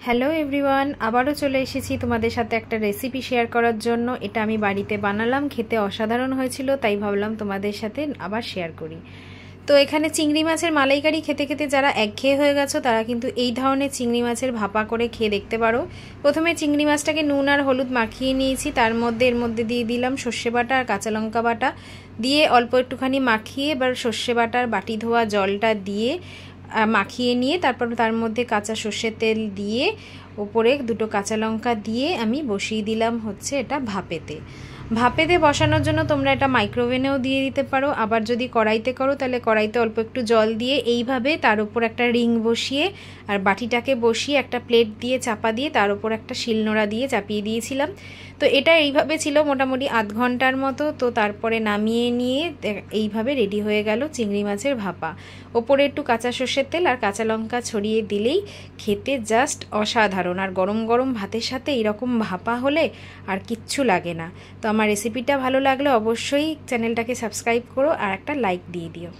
Hello everyone, আবারও চলে এসেছি তোমাদের সাথে একটা রেসিপি শেয়ার করার জন্য। এটা আমি বাড়িতে বানালাম, খেতে অসাধারণ হয়েছিল, তাই ভাবলাম তোমাদের সাথে আবার শেয়ার করি। তো এখানে চিংড়ি মাছের মালাইকারি খেতে খেতে যারা একঘেয়ে হয়ে গেছো তারা কিন্তু এই ধরনের চিংড়ি মাছের ভাপা করে খেয়ে দেখতে পারো। প্রথমে চিংড়ি মাছটাকে নুন আর হলুদ মাখিয়ে নিয়েছি, তার মধ্যে এর মধ্যে দিয়ে দিলাম সর্ষে বাটা আর কাঁচা লঙ্কা বাটা, দিয়ে অল্প একটুখানি মাখিয়ে এবার সর্ষে বাটার বাটি ধোয়া জলটা দিয়ে মাখিয়ে নিয়ে তারপর তার মধ্যে কাঁচা সর্ষের তেল দিয়ে উপরে দুটো কাঁচা লঙ্কা দিয়ে আমি বসিয়ে দিলাম হচ্ছে এটা ভাপেতে বসানোর জন্য তোমরা এটা মাইক্রোওভেনেও দিয়ে দিতে পারো। আবার যদি কড়াইতে করো তাহলে কড়াইতে অল্প একটু জল দিয়ে এইভাবে তার উপর একটা রিং বসিয়ে আর বাটিটাকে বসিয়ে একটা প্লেট দিয়ে চাপা দিয়ে তার উপর একটা শিলনোড়া দিয়ে চাপিয়ে দিয়েছিলাম। তো এটা এইভাবে ছিল মোটামুটি আধ ঘন্টার মতো। তো তারপরে নামিয়ে নিয়ে এইভাবে রেডি হয়ে গেল চিংড়ি মাছের ভাপা। ওপরে একটু কাঁচা সর্ষের তেল আর কাঁচা লঙ্কা ছড়িয়ে দিলেই খেতে জাস্ট অসাধারণ। আর গরম গরম ভাতের সাথে এরকম ভাপা হলে আর কিচ্ছু লাগে না। তো আমার রেসিপিটা ভালো লাগলে অবশ্যই চ্যানেলটাকে সাবস্ক্রাইব করো আর একটা লাইক দিয়ে দিও।